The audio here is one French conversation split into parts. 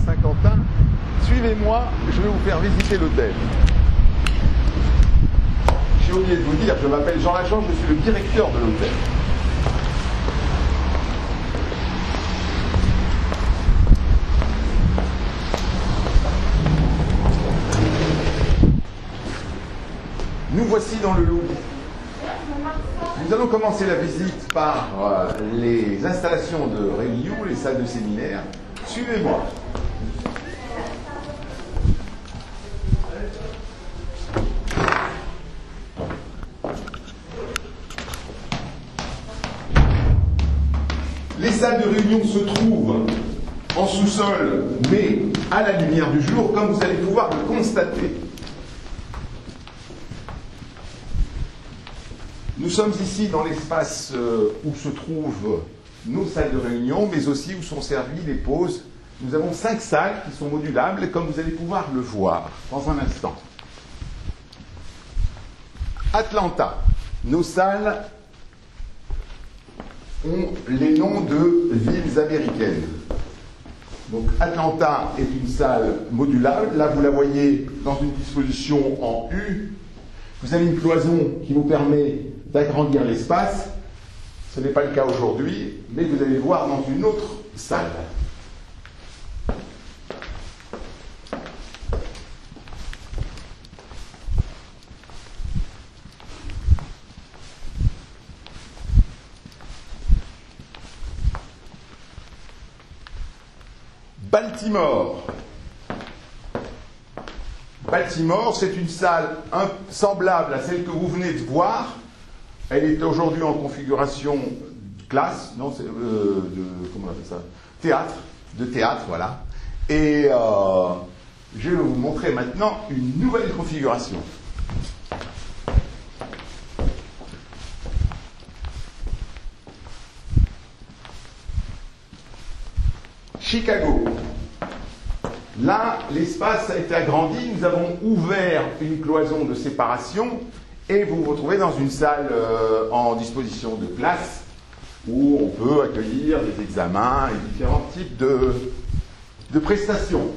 Saint-Quentin. Suivez-moi, je vais vous faire visiter l'hôtel. J'ai oublié de vous dire, je m'appelle Jean Lachange, je suis le directeur de l'hôtel. Nous voici dans le lobby. Nous allons commencer la visite par les installations de réunion, les salles de séminaire. Suivez-moi. Les salles de réunion se trouvent en sous-sol, mais à la lumière du jour, comme vous allez pouvoir le constater. Nous sommes ici dans l'espace où se trouvent nos salles de réunion, mais aussi où sont servies les pauses. Nous avons 5 salles qui sont modulables, comme vous allez pouvoir le voir dans un instant. Atlanta. Nos salles ont les noms de villes américaines. Donc Atlanta est une salle modulable. Là, vous la voyez dans une disposition en U. Vous avez une cloison qui vous permet d'agrandir l'espace. Ce n'est pas le cas aujourd'hui, mais vous allez le voir dans une autre salle. Baltimore. Baltimore, c'est une salle semblable à celle que vous venez de voir. Elle est aujourd'hui en configuration classe, non, c'est comment on appelle ça, théâtre, voilà. Et je vais vous montrer maintenant une nouvelle configuration. Chicago. Là, l'espace a été agrandi, nous avons ouvert une cloison de séparation et vous vous retrouvez dans une salle en disposition de classe où on peut accueillir des examens et différents types de prestations.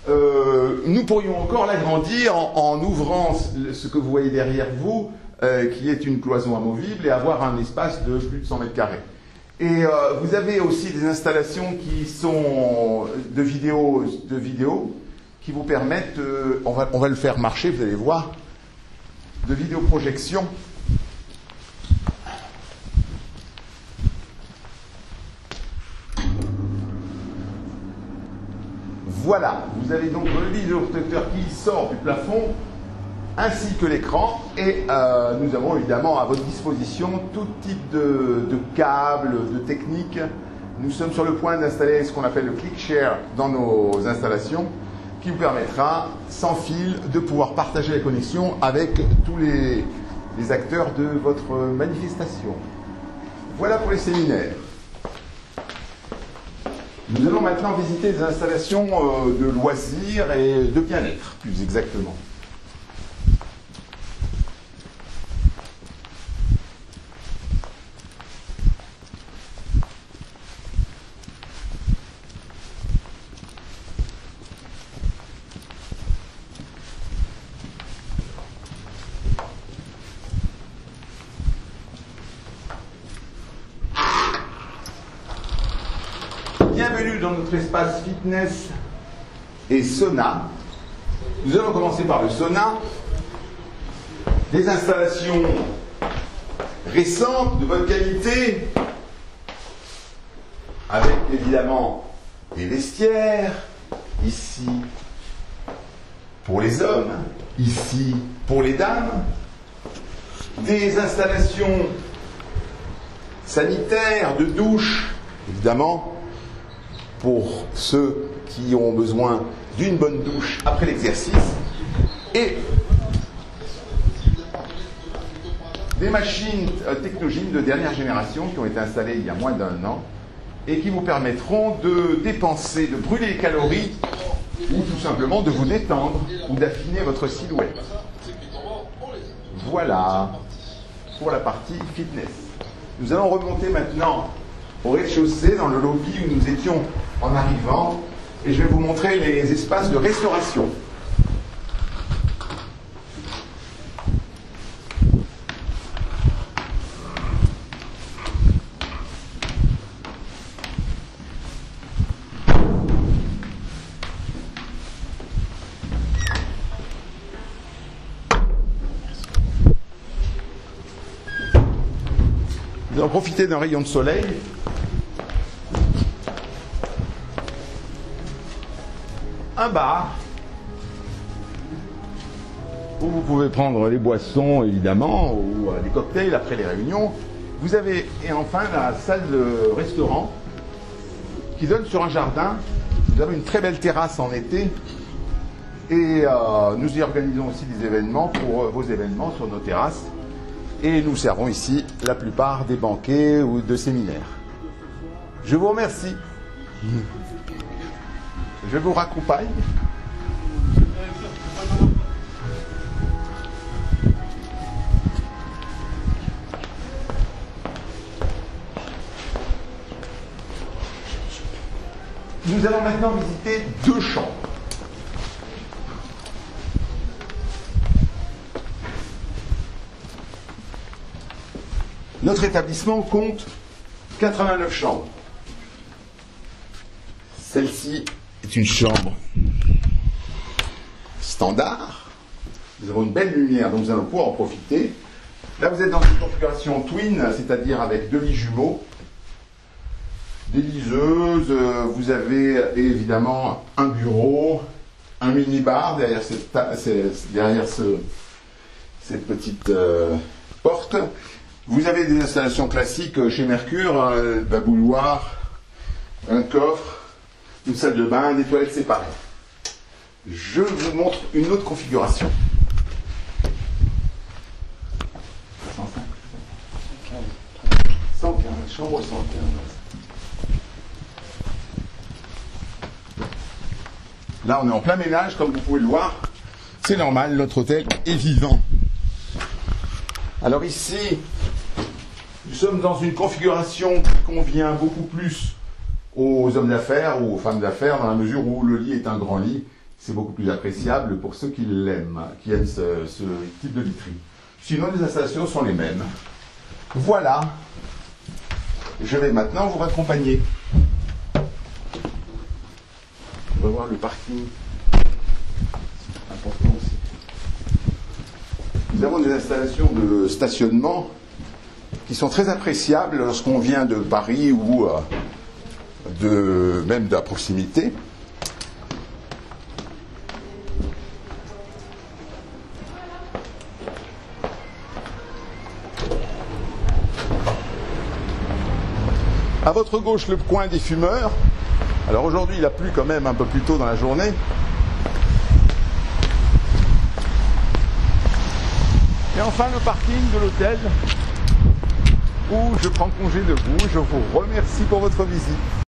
Nous pourrions encore l'agrandir en ouvrant ce que vous voyez derrière vous, qui est une cloison amovible, et avoir un espace de plus de 100 mètres carrés. Et vous avez aussi des installations qui sont de vidéo qui vous permettent, on va le faire marcher, vous allez voir, de vidéoprojection. Voilà, vous avez donc le vidéoprojecteur qui sort du plafond, ainsi que l'écran, et nous avons évidemment à votre disposition tout type de câbles, de techniques. Nous sommes sur le point d'installer ce qu'on appelle le ClickShare dans nos installations, qui vous permettra, sans fil, de pouvoir partager la connexion avec tous les acteurs de votre manifestation. Voilà pour les séminaires. Nous allons maintenant visiter des installations de loisirs et de bien-être, plus exactement. Bienvenue dans notre espace fitness et sauna. Nous allons commencer par le sauna. Des installations récentes, de bonne qualité, avec évidemment des vestiaires, ici pour les hommes, ici pour les dames, des installations sanitaires, de douche, évidemment, pour ceux qui ont besoin d'une bonne douche après l'exercice, et des machines technogènes de dernière génération qui ont été installées il y a moins d'1 an et qui vous permettront de dépenser, de brûler les calories ou tout simplement de vous détendre ou d'affiner votre silhouette. Voilà pour la partie fitness. Nous allons remonter maintenant au rez-de-chaussée, dans le lobby où nous étions en arrivant, et je vais vous montrer les espaces de restauration. Nous allons profiter d'un rayon de soleil. Un bar où vous pouvez prendre les boissons évidemment ou des cocktails après les réunions. Vous avez et enfin la salle de restaurant qui donne sur un jardin. Nous avons une très belle terrasse en été et nous y organisons aussi des événements pour vos événements sur nos terrasses. Et nous servons ici la plupart des banquets ou de séminaires. Je vous remercie. Je vous raccompagne. Nous allons maintenant visiter 2 chambres. Notre établissement compte 89 chambres. Celle-ci est une chambre standard. Nous avons une belle lumière, donc nous allons pouvoir en profiter. Là, vous êtes dans une configuration twin, c'est-à-dire avec 2 lits jumeaux, des liseuses. Vous avez évidemment un bureau, un mini-bar derrière cette petite porte. Vous avez des installations classiques chez Mercure, un babouloir, un coffre, une salle de bain, des toilettes séparées. Je vous montre une autre configuration. 115, chambre 115. Là, on est en plein ménage, comme vous pouvez le voir. C'est normal, notre hôtel est vivant. Alors ici, nous sommes dans une configuration qui convient beaucoup plus aux hommes d'affaires ou aux femmes d'affaires, dans la mesure où le lit est un grand lit. C'est beaucoup plus appréciable pour ceux qui l'aiment, qui aiment ce type de literie. Sinon, les installations sont les mêmes. Voilà. Je vais maintenant vous raccompagner. On va voir le parking. C'est important aussi. Nous avons des installations de stationnement qui sont très appréciables lorsqu'on vient de Paris ou même de la proximité. À votre gauche, le coin des fumeurs. Alors aujourd'hui, il a plu quand même un peu plus tôt dans la journée. Et enfin, le parking de l'hôtel où je prends congé de vous. Je vous remercie pour votre visite.